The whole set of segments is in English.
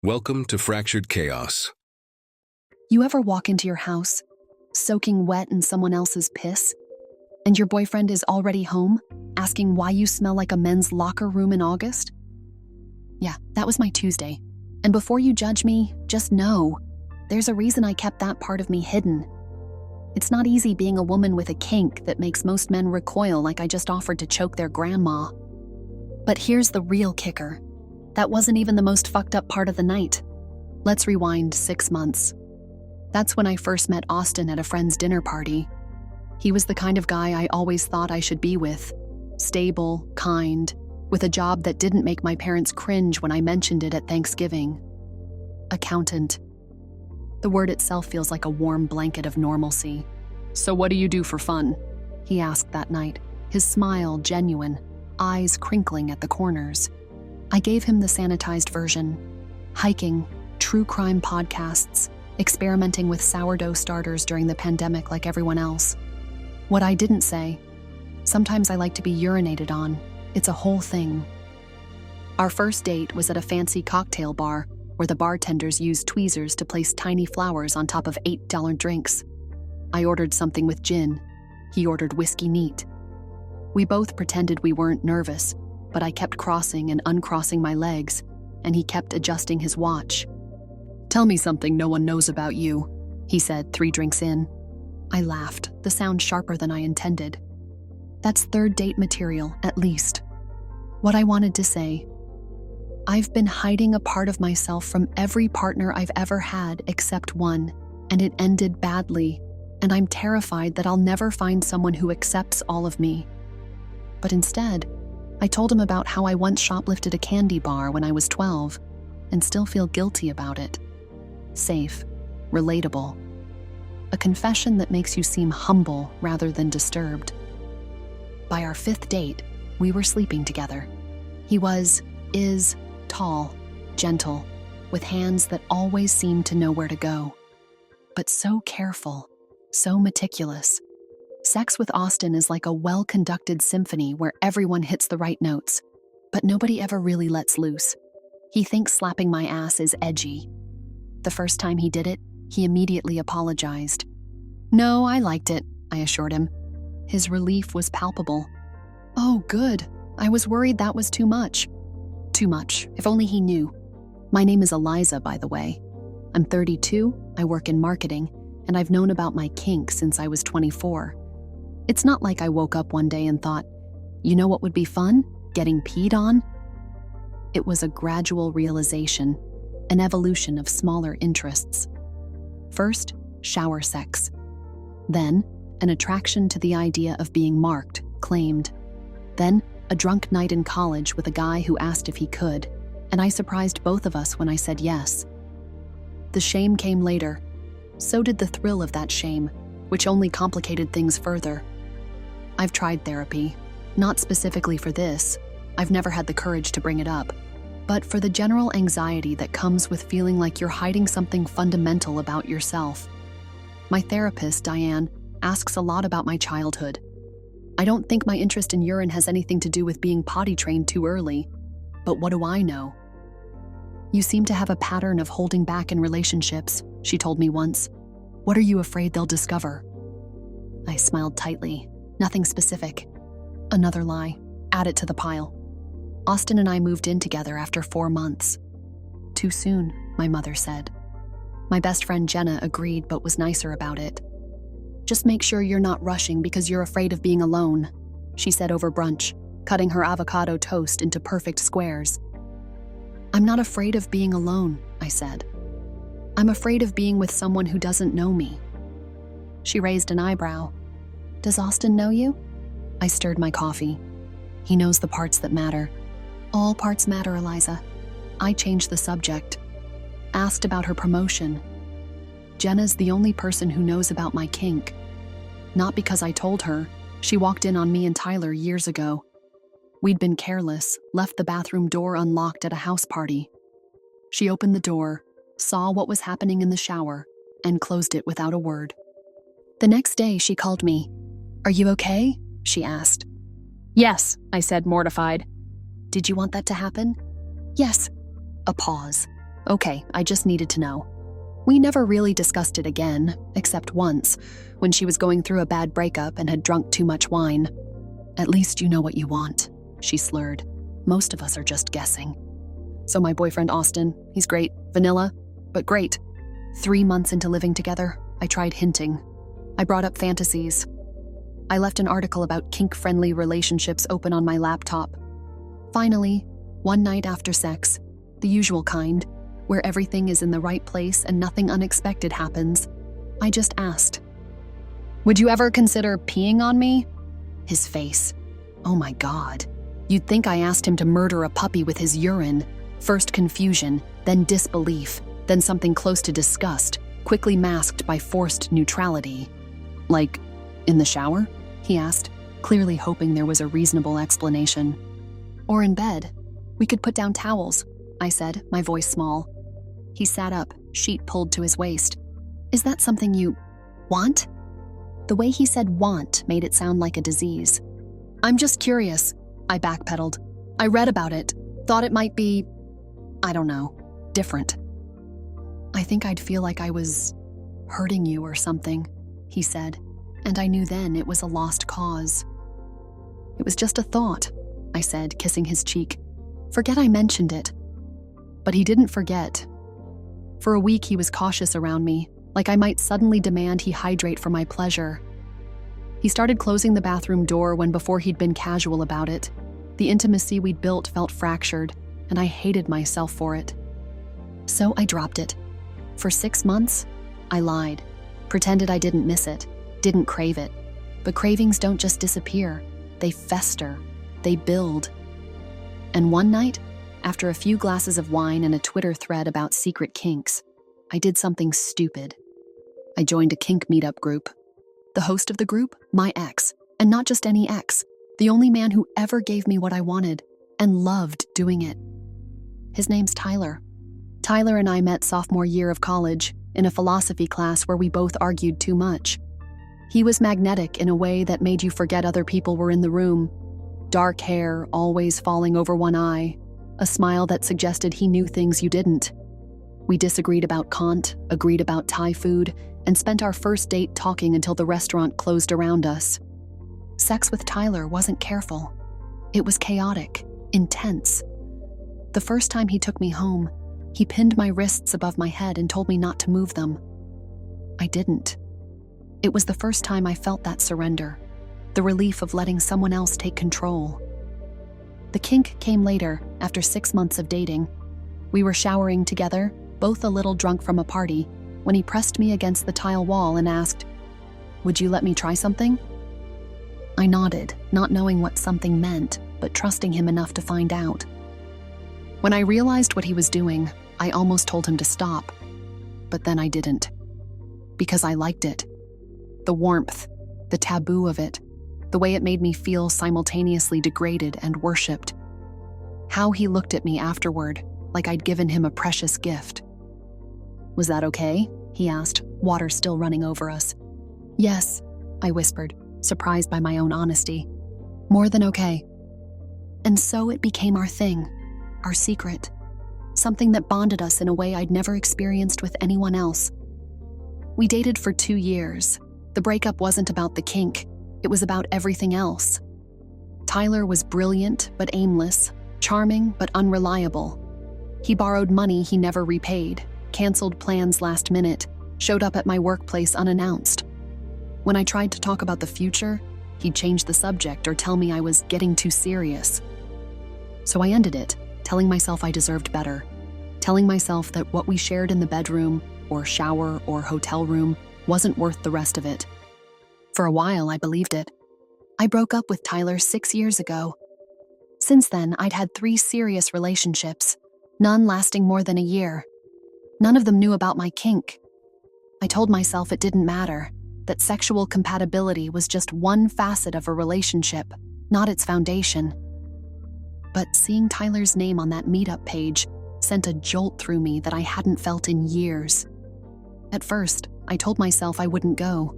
Welcome to Fractured Chaos. You ever walk into your house, soaking wet in someone else's piss, and your boyfriend is already home, asking why you smell like a men's locker room in August? Yeah, that was my Tuesday. And before you judge me, just know, there's a reason I kept that part of me hidden. It's not easy being a woman with a kink that makes most men recoil like I just offered to choke their grandma. But here's the real kicker. That wasn't even the most fucked up part of the night. Let's rewind 6 months. That's when I first met Austin at a friend's dinner party. He was the kind of guy I always thought I should be with. Stable, kind, with a job that didn't make my parents cringe when I mentioned it at Thanksgiving. Accountant. The word itself feels like a warm blanket of normalcy. "So what do you do for fun?" he asked that night, his smile genuine, eyes crinkling at the corners. I gave him the sanitized version. Hiking, true crime podcasts, experimenting with sourdough starters during the pandemic like everyone else. What I didn't say, sometimes I like to be urinated on. It's a whole thing. Our first date was at a fancy cocktail bar where the bartenders used tweezers to place tiny flowers on top of $8 drinks. I ordered something with gin. He ordered whiskey neat. We both pretended we weren't nervous, but I kept crossing and uncrossing my legs, and he kept adjusting his watch. "Tell me something no one knows about you," he said 3 drinks in. I laughed, the sound sharper than I intended. That's third date material, at least. What I wanted to say: I've been hiding a part of myself from every partner I've ever had except one, and it ended badly, and I'm terrified that I'll never find someone who accepts all of me. But instead, I told him about how I once shoplifted a candy bar when I was 12, and still feel guilty about it. Safe, relatable. A confession that makes you seem humble rather than disturbed. By our 5th date, we were sleeping together. He is tall, gentle, with hands that always seemed to know where to go. But so careful, so meticulous. Sex with Austin is like a well-conducted symphony where everyone hits the right notes, but nobody ever really lets loose. He thinks slapping my ass is edgy. The first time he did it, he immediately apologized. "No, I liked it," I assured him. His relief was palpable. "Oh, good. I was worried that was too much." Too much, if only he knew. My name is Eliza, by the way. I'm 32, I work in marketing, and I've known about my kink since I was 24. It's not like I woke up one day and thought, you know what would be fun? Getting peed on? It was a gradual realization, an evolution of smaller interests. First, shower sex. Then, an attraction to the idea of being marked, claimed. Then, a drunk night in college with a guy who asked if he could, and I surprised both of us when I said yes. The shame came later. So did the thrill of that shame, which only complicated things further. I've tried therapy, not specifically for this. I've never had the courage to bring it up, but for the general anxiety that comes with feeling like you're hiding something fundamental about yourself. My therapist, Diane, asks a lot about my childhood. I don't think my interest in urine has anything to do with being potty trained too early, but what do I know? "You seem to have a pattern of holding back in relationships," she told me once. "What are you afraid they'll discover?" I smiled tightly. Nothing specific. Another lie. Add it to the pile. Austin and I moved in together after 4 months. "Too soon," my mother said. My best friend Jenna agreed but was nicer about it. "Just make sure you're not rushing because you're afraid of being alone," she said over brunch, cutting her avocado toast into perfect squares. "I'm not afraid of being alone," I said. "I'm afraid of being with someone who doesn't know me." She raised an eyebrow. "Does Austin know you?" I stirred my coffee. "He knows the parts that matter." "All parts matter, Eliza." I changed the subject. Asked about her promotion. Jenna's the only person who knows about my kink. Not because I told her. She walked in on me and Tyler years ago. We'd been careless, left the bathroom door unlocked at a house party. She opened the door, saw what was happening in the shower, and closed it without a word. The next day, she called me. "Are you okay?" she asked. "Yes," I said, mortified. "Did you want that to happen?" "Yes." A pause. Okay, I just needed to know. We never really discussed it again, except once, when she was going through a bad breakup and had drunk too much wine. At least you know what you want, she slurred. Most of us are just guessing. So my boyfriend Austin, he's great, vanilla, but great. 3 months into living together, I tried hinting. I brought up fantasies. I left an article about kink-friendly relationships open on my laptop. Finally, one night after sex, the usual kind, where everything is in the right place and nothing unexpected happens, I just asked, "Would you ever consider peeing on me?" His face. Oh my God. You'd think I asked him to murder a puppy with his urine. First confusion, then disbelief, then something close to disgust, quickly masked by forced neutrality. Like, in the shower? He asked, clearly hoping there was a reasonable explanation. Or in bed. We could put down towels, I said, my voice small. He sat up, sheet pulled to his waist. Is that something you want? The way he said want made it sound like a disease. I'm just curious, I backpedaled. I read about it, thought it might be, I don't know, different. I think I'd feel like I was hurting you or something, he said, and I knew then it was a lost cause. It was just a thought, I said, kissing his cheek. Forget I mentioned it. But he didn't forget. For a week he was cautious around me, like I might suddenly demand he hydrate for my pleasure. He started closing the bathroom door when before he'd been casual about it. The intimacy we'd built felt fractured, and I hated myself for it. So I dropped it. For 6 months, I lied, pretended I didn't miss it, didn't crave it. But cravings don't just disappear. They fester. They build. And one night, after a few glasses of wine and a Twitter thread about secret kinks, I did something stupid. I joined a kink meetup group. The host of the group, my ex, and not just any ex, the only man who ever gave me what I wanted and loved doing it. His name's Tyler. Tyler and I met sophomore year of college in a philosophy class where we both argued too much. He was magnetic in a way that made you forget other people were in the room. Dark hair, always falling over one eye, a smile that suggested he knew things you didn't. We disagreed about Kant, agreed about Thai food, and spent our first date talking until the restaurant closed around us. Sex with Tyler wasn't careful. It was chaotic, intense. The first time he took me home, he pinned my wrists above my head and told me not to move them. I didn't. It was the first time I felt that surrender, the relief of letting someone else take control. The kink came later, after 6 months of dating. We were showering together, both a little drunk from a party, when he pressed me against the tile wall and asked, "Would you let me try something?" I nodded, not knowing what something meant, but trusting him enough to find out. When I realized what he was doing, I almost told him to stop. But then I didn't. Because I liked it. The warmth, the taboo of it, the way it made me feel simultaneously degraded and worshipped. How he looked at me afterward, like I'd given him a precious gift. "Was that okay?" he asked, water still running over us. "Yes," I whispered, surprised by my own honesty. "More than okay." And so it became our thing, our secret, something that bonded us in a way I'd never experienced with anyone else. We dated for 2 years. The breakup wasn't about the kink, it was about everything else. Tyler was brilliant but aimless, charming but unreliable. He borrowed money he never repaid, canceled plans last minute, showed up at my workplace unannounced. When I tried to talk about the future, he'd change the subject or tell me I was getting too serious. So I ended it, telling myself I deserved better, telling myself that what we shared in the bedroom, or shower, or hotel room wasn't worth the rest of it. For a while, I believed it. I broke up with Tyler 6 years ago. Since then, I'd had 3 serious relationships, none lasting more than a year. None of them knew about my kink. I told myself it didn't matter, that sexual compatibility was just one facet of a relationship, not its foundation. But seeing Tyler's name on that meetup page sent a jolt through me that I hadn't felt in years. At first, I told myself I wouldn't go,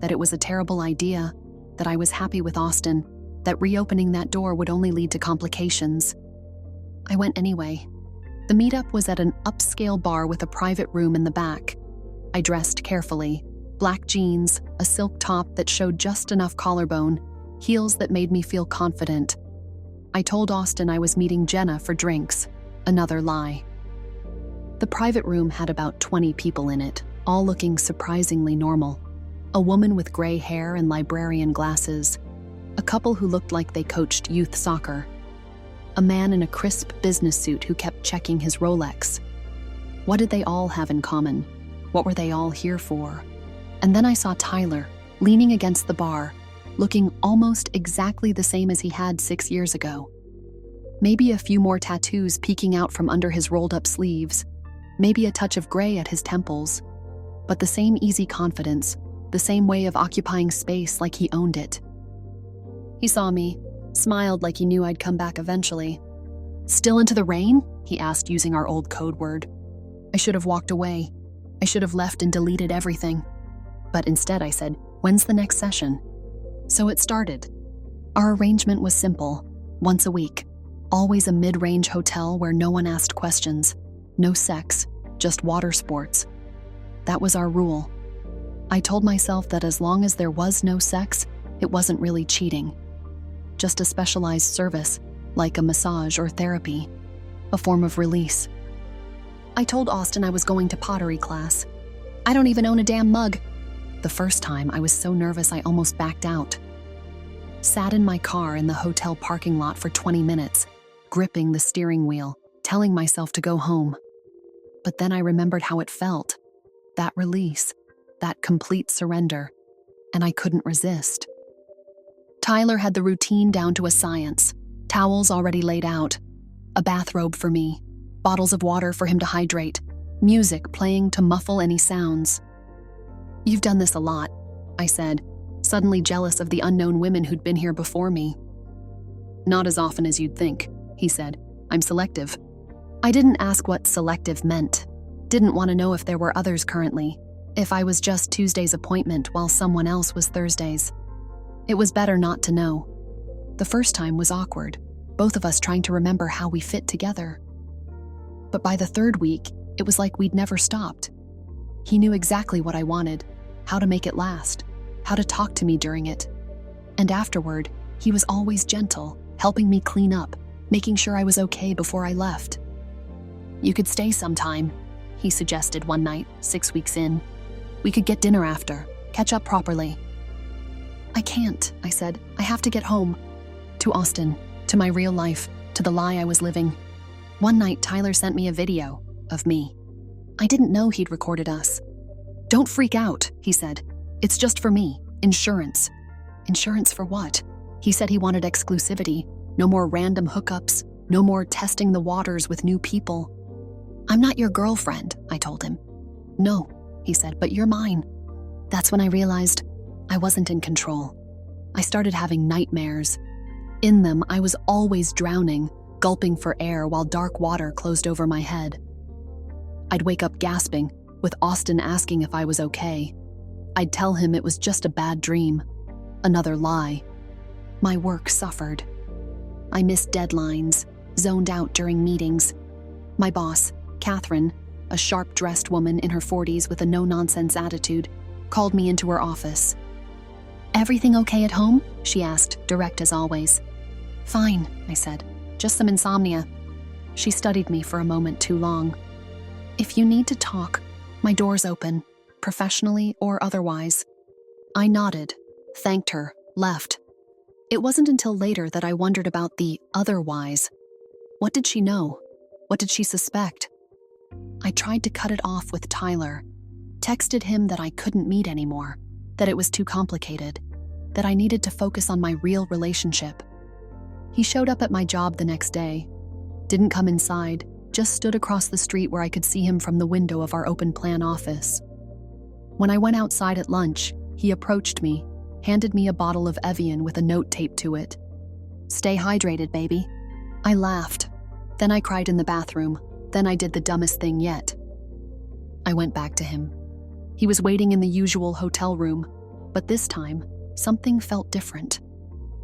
that it was a terrible idea, that I was happy with Austin, that reopening that door would only lead to complications. I went anyway. The meetup was at an upscale bar with a private room in the back. I dressed carefully. Black jeans, a silk top that showed just enough collarbone, heels that made me feel confident. I told Austin I was meeting Jenna for drinks. Another lie. The private room had about 20 people in it, all looking surprisingly normal. A woman with gray hair and librarian glasses. A couple who looked like they coached youth soccer. A man in a crisp business suit who kept checking his Rolex. What did they all have in common? What were they all here for? And then I saw Tyler, leaning against the bar, looking almost exactly the same as he had 6 years ago. Maybe a few more tattoos peeking out from under his rolled-up sleeves. Maybe a touch of gray at his temples. But the same easy confidence, the same way of occupying space like he owned it. He saw me, smiled like he knew I'd come back eventually. "Still into the rain?" he asked using our old code word. I should have walked away. I should have left and deleted everything. But instead I said, "When's the next session?" So it started. Our arrangement was simple. Once a week. Always a mid-range hotel where no one asked questions. No sex, just water sports. That was our rule. I told myself that as long as there was no sex, it wasn't really cheating. Just a specialized service, like a massage or therapy. A form of release. I told Austin I was going to pottery class. "I don't even own a damn mug." The first time, I was so nervous I almost backed out. Sat in my car in the hotel parking lot for 20 minutes, gripping the steering wheel, telling myself to go home. But then I remembered how it felt. That release, that complete surrender, and I couldn't resist. Tyler had the routine down to a science. Towels already laid out. A bathrobe for me. Bottles of water for him to hydrate. Music playing to muffle any sounds. "You've done this a lot," I said, suddenly jealous of the unknown women who'd been here before me. "Not as often as you'd think," he said. "I'm selective." I didn't ask what selective meant. Didn't want to know if there were others currently. If I was just Tuesday's appointment while someone else was Thursday's. It was better not to know. The first time was awkward, both of us trying to remember how we fit together. But by the third week, it was like we'd never stopped. He knew exactly what I wanted, how to make it last, how to talk to me during it. And afterward, he was always gentle, helping me clean up, making sure I was okay before I left. "You could stay sometime," he suggested one night, 6 weeks in. "We could get dinner after, catch up properly." "I can't," I said. "I have to get home. To Austin, to my real life, to the lie I was living." One night, Tyler sent me a video of me. I didn't know he'd recorded us. "Don't freak out," he said. "It's just for me. Insurance." Insurance for what? He said he wanted exclusivity. No more random hookups. No more testing the waters with new people. "I'm not your girlfriend," I told him. "No," he said, "but you're mine." That's when I realized I wasn't in control. I started having nightmares. In them, I was always drowning, gulping for air while dark water closed over my head. I'd wake up gasping, with Austin asking if I was okay. I'd tell him it was just a bad dream. Another lie. My work suffered. I missed deadlines, zoned out during meetings. My boss, Catherine, a sharp-dressed woman in her 40s with a no-nonsense attitude, called me into her office. "Everything okay at home?" she asked, direct as always. "Fine," I said. "Just some insomnia." She studied me for a moment too long. "If you need to talk, my door's open, professionally or otherwise." I nodded, thanked her, left. It wasn't until later that I wondered about the otherwise. What did she know? What did she suspect? I tried to cut it off with Tyler. Texted him that I couldn't meet anymore, that it was too complicated, that I needed to focus on my real relationship. He showed up at my job the next day. Didn't come inside, just stood across the street where I could see him from the window of our open plan office. When I went outside at lunch, he approached me, handed me a bottle of Evian with a note taped to it. "Stay hydrated, baby." I laughed. Then I cried in the bathroom. Then I did the dumbest thing yet. I went back to him. He was waiting in the usual hotel room, but this time, something felt different.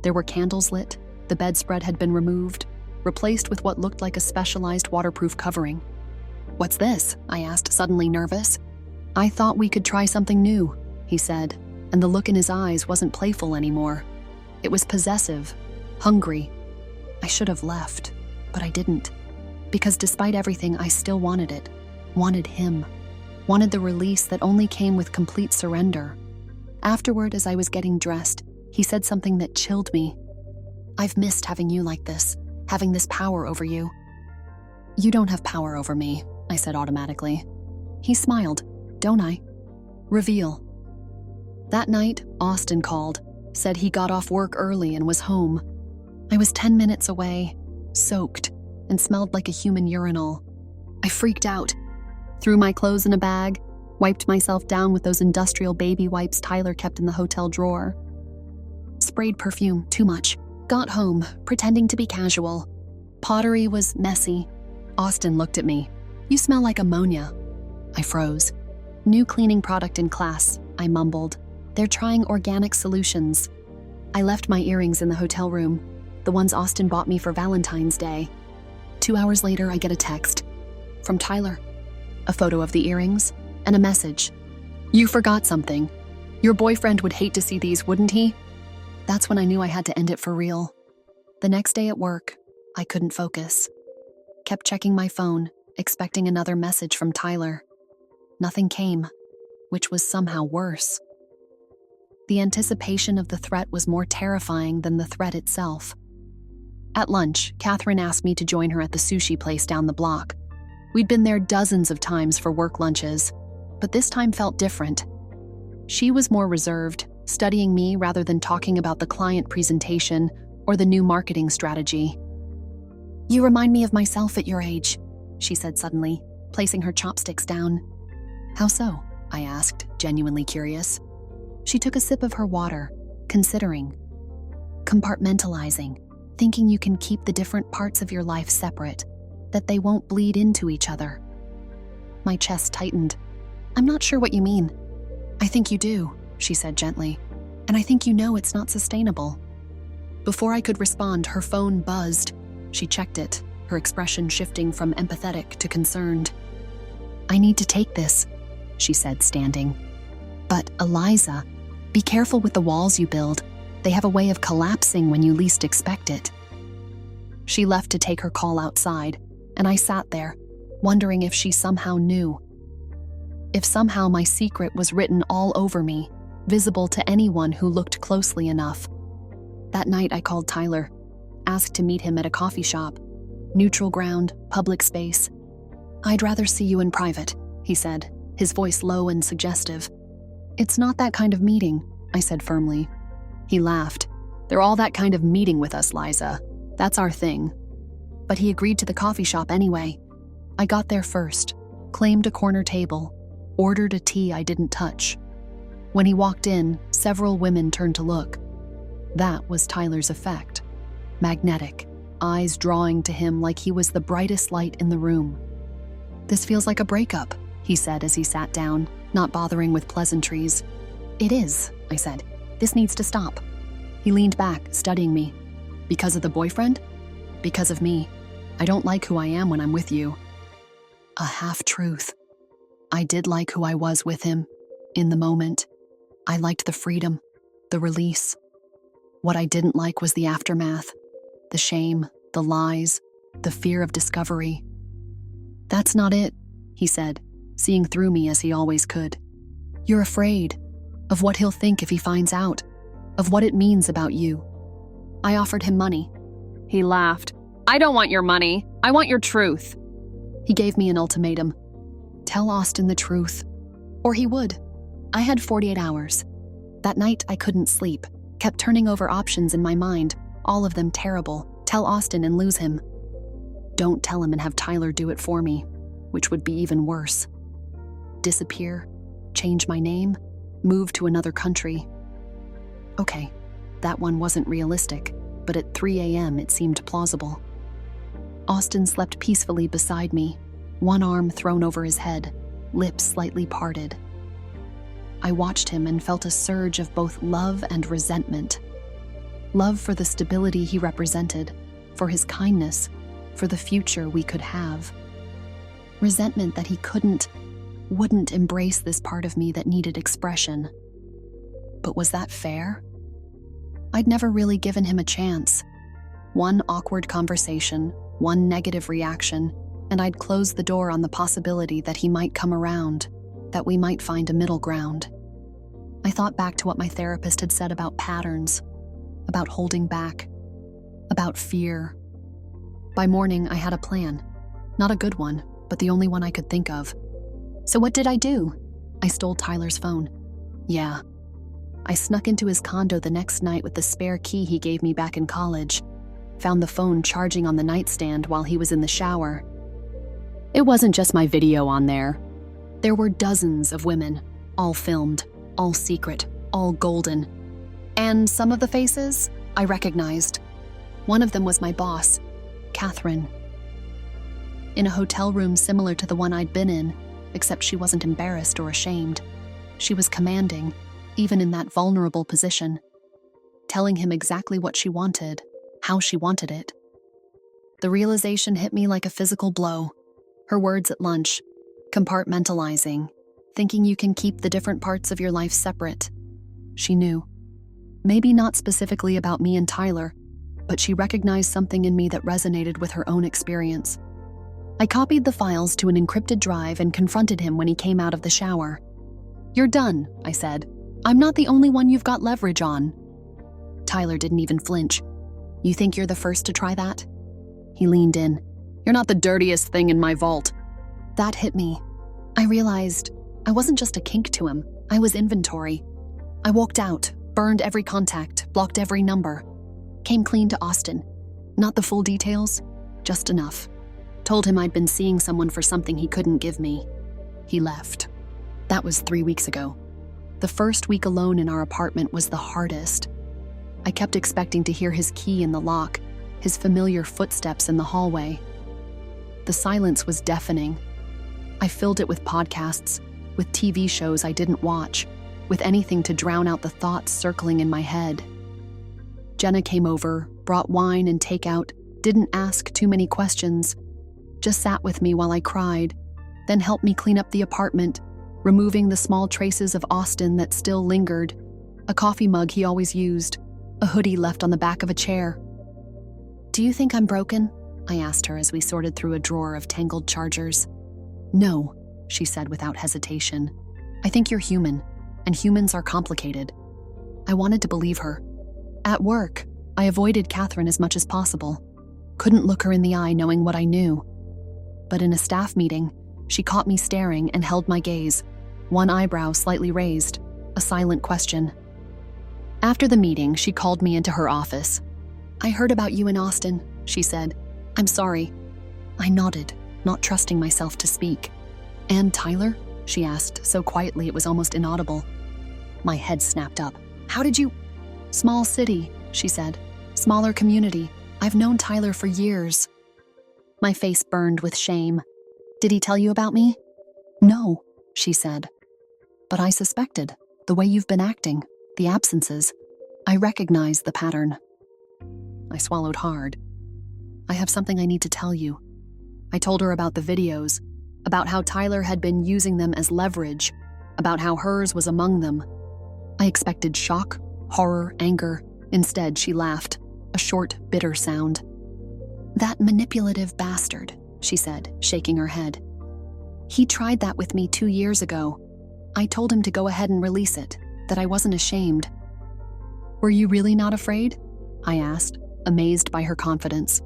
There were candles lit, the bedspread had been removed, replaced with what looked like a specialized waterproof covering. "What's this?" I asked, suddenly nervous. "I thought we could try something new," he said, and the look in his eyes wasn't playful anymore. It was possessive, hungry. I should have left, but I didn't. Because despite everything, I still wanted it. Wanted him. Wanted the release that only came with complete surrender. Afterward, as I was getting dressed, he said something that chilled me. "I've missed having you like this, having this power over you." "You don't have power over me," I said automatically. He smiled. "Don't I?" Reveal. That night, Austin called, said he got off work early and was home. I was 10 minutes away, soaked, and smelled like a human urinal. I freaked out, threw my clothes in a bag, wiped myself down with those industrial baby wipes Tyler kept in the hotel drawer. Sprayed perfume, too much. Got home, pretending to be casual. Pottery was messy. Austin looked at me. "You smell like ammonia." I froze. "New cleaning product in class," I mumbled. "They're trying organic solutions." I left my earrings in the hotel room, the ones Austin bought me for Valentine's Day. 2 hours later, I get a text. From Tyler. A photo of the earrings, and a message. "You forgot something. Your boyfriend would hate to see these, wouldn't he?" That's when I knew I had to end it for real. The next day at work, I couldn't focus. Kept checking my phone, expecting another message from Tyler. Nothing came, which was somehow worse. The anticipation of the threat was more terrifying than the threat itself. At lunch, Catherine asked me to join her at the sushi place down the block. We'd been there dozens of times for work lunches, but this time felt different. She was more reserved, studying me rather than talking about the client presentation or the new marketing strategy. "You remind me of myself at your age," she said suddenly, placing her chopsticks down. "How so?" I asked, genuinely curious. She took a sip of her water, considering. "Compartmentalizing, thinking you can keep the different parts of your life separate, that they won't bleed into each other." My chest tightened. "I'm not sure what you mean." "I think you do," she said gently, "and I think you know it's not sustainable." Before I could respond, her phone buzzed. She checked it, her expression shifting from empathetic to concerned. "I need to take this," she said, standing. "But, Eliza, be careful with the walls you build. They have a way of collapsing when you least expect it." She left to take her call outside, and I sat there, wondering if she somehow knew. If somehow my secret was written all over me, visible to anyone who looked closely enough. That night I called Tyler, asked to meet him at a coffee shop. Neutral ground, public space. "I'd rather see you in private," he said, his voice low and suggestive. "It's not that kind of meeting," I said firmly. He laughed. "They're all that kind of meeting with us, Liza. That's our thing." But he agreed to the coffee shop anyway. I got there first, claimed a corner table, ordered a tea I didn't touch. When he walked in, several women turned to look. That was Tyler's effect. Magnetic, eyes drawing to him like he was the brightest light in the room. "This feels like a breakup," he said as he sat down, not bothering with pleasantries. "It is," I said. "This needs to stop." He leaned back, studying me. "Because of the boyfriend?" "Because of me. I don't like who I am when I'm with you." A half-truth. I did like who I was with him, in the moment. I liked the freedom, the release. What I didn't like was the aftermath, the shame, the lies, the fear of discovery. "That's not it," he said, seeing through me as he always could. "You're afraid of what he'll think if he finds out, of what it means about you." I offered him money. He laughed. "I don't want your money. I want your truth." He gave me an ultimatum. Tell Austin the truth. Or he would. I had 48 hours. That night, I couldn't sleep, kept turning over options in my mind, all of them terrible. Tell Austin and lose him. Don't tell him and have Tyler do it for me, which would be even worse. Disappear, change my name, move to another country. Okay, that one wasn't realistic, but at 3 a.m. it seemed plausible. Austin slept peacefully beside me, one arm thrown over his head, lips slightly parted. I watched him and felt a surge of both love and resentment. Love for the stability he represented, for his kindness, for the future we could have. Resentment that he wouldn't embrace this part of me that needed expression. But was that fair? I'd never really given him a chance. One awkward conversation, one negative reaction, and I'd close the door on the possibility that he might come around, that we might find a middle ground. I thought back to what my therapist had said about patterns, about holding back, about fear. By morning, I had a plan. Not a good one, but the only one I could think of. So what did I do? I stole Tyler's phone. Yeah. I snuck into his condo the next night with the spare key he gave me back in college. Found the phone charging on the nightstand while he was in the shower. It wasn't just my video on there. There were dozens of women, all filmed, all secret, all golden. And some of the faces I recognized. One of them was my boss, Catherine. In a hotel room similar to the one I'd been in, except she wasn't embarrassed or ashamed. She was commanding, even in that vulnerable position, telling him exactly what she wanted, how she wanted it. The realization hit me like a physical blow. Her words at lunch, compartmentalizing, thinking you can keep the different parts of your life separate. She knew. Maybe not specifically about me and Tyler, but she recognized something in me that resonated with her own experience. I copied the files to an encrypted drive and confronted him when he came out of the shower. "You're done," I said. "I'm not the only one you've got leverage on." Tyler didn't even flinch. "You think you're the first to try that?" He leaned in. "You're not the dirtiest thing in my vault." That hit me. I realized I wasn't just a kink to him, I was inventory. I walked out, burned every contact, blocked every number. Came clean to Austin. Not the full details, just enough. Told him I'd been seeing someone for something he couldn't give me. He left. That was 3 weeks ago. The first week alone in our apartment was the hardest. I kept expecting to hear his key in the lock, his familiar footsteps in the hallway. The silence was deafening. I filled it with podcasts, with TV shows I didn't watch, with anything to drown out the thoughts circling in my head. Jenna came over, brought wine and takeout, didn't ask too many questions, just sat with me while I cried, then helped me clean up the apartment, removing the small traces of Austin that still lingered, a coffee mug he always used, a hoodie left on the back of a chair. "Do you think I'm broken?" I asked her as we sorted through a drawer of tangled chargers. "No," she said without hesitation. "I think you're human, and humans are complicated." I wanted to believe her. At work, I avoided Catherine as much as possible. Couldn't look her in the eye knowing what I knew. But in a staff meeting, she caught me staring and held my gaze, one eyebrow slightly raised, a silent question. After the meeting, she called me into her office. "I heard about you in Austin," she said. "I'm sorry." I nodded, not trusting myself to speak. "And Tyler?" she asked, so quietly it was almost inaudible. My head snapped up. "How did you—" "Small city," she said. "Smaller community. I've known Tyler for years." My face burned with shame. "Did he tell you about me?" "No," she said. "But I suspected, the way you've been acting, the absences. I recognize the pattern." I swallowed hard. "I have something I need to tell you." I told her about the videos, about how Tyler had been using them as leverage, about how hers was among them. I expected shock, horror, anger. Instead, she laughed, a short, bitter sound. "That manipulative bastard," she said, shaking her head. "He tried that with me 2 years ago. I told him to go ahead and release it, that I wasn't ashamed." "Were you really not afraid?" I asked, amazed by her confidence.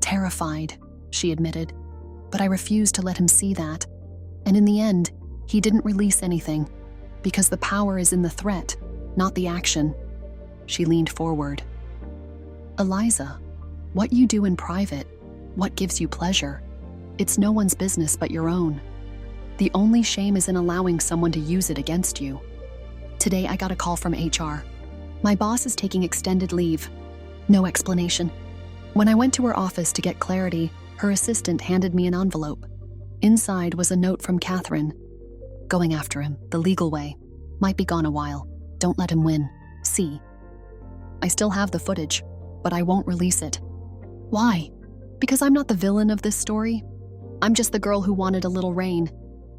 "Terrified," she admitted, "but I refused to let him see that. And in the end, he didn't release anything, because the power is in the threat, not the action." She leaned forward. "Eliza, what you do in private, what gives you pleasure, it's no one's business but your own. The only shame is in allowing someone to use it against you." Today I got a call from HR. My boss is taking extended leave. No explanation. When I went to her office to get clarity, her assistant handed me an envelope. Inside was a note from Catherine. "Going after him, the legal way. Might be gone a while. Don't let him win. See." I still have the footage, but I won't release it. Why? Because I'm not the villain of this story. I'm just the girl who wanted a little rain.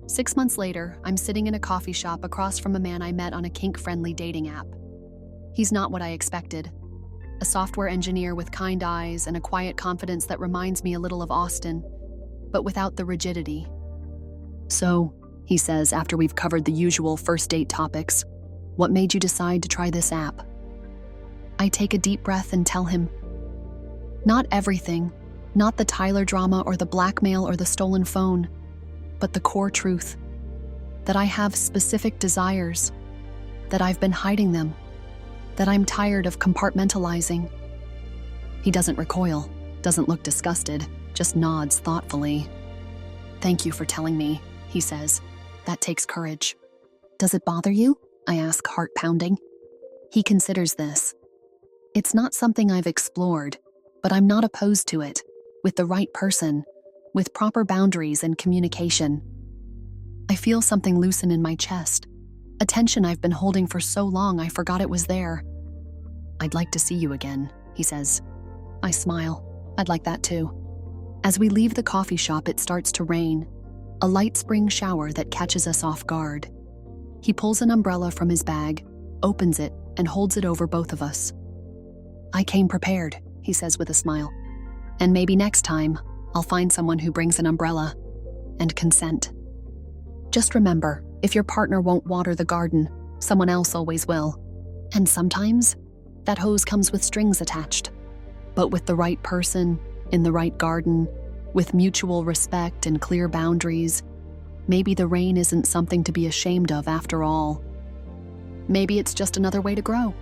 6 months later, I'm sitting in a coffee shop across from a man I met on a kink-friendly dating app. He's not what I expected. A software engineer with kind eyes and a quiet confidence that reminds me a little of Austin, but without the rigidity. "So," he says after we've covered the usual first date topics, "what made you decide to try this app?" I take a deep breath and tell him, "Not everything, not the Tyler drama or the blackmail or the stolen phone, but the core truth, that I have specific desires, that I've been hiding them, that I'm tired of compartmentalizing." He doesn't recoil, doesn't look disgusted, just nods thoughtfully. "Thank you for telling me," he says. "That takes courage." "Does it bother you?" I ask, heart pounding. He considers this. "It's not something I've explored, but I'm not opposed to it, with the right person, with proper boundaries and communication." I feel something loosen in my chest, a tension I've been holding for so long I forgot it was there. "I'd like to see you again," he says. I smile. "I'd like that too." As we leave the coffee shop, it starts to rain, a light spring shower that catches us off guard. He pulls an umbrella from his bag, opens it, and holds it over both of us. "I came prepared," he says with a smile. "And maybe next time, I'll find someone who brings an umbrella and consent. Just remember, if your partner won't water the garden, someone else always will. And sometimes, that hose comes with strings attached. But with the right person, in the right garden, with mutual respect and clear boundaries, maybe the rain isn't something to be ashamed of after all. Maybe it's just another way to grow."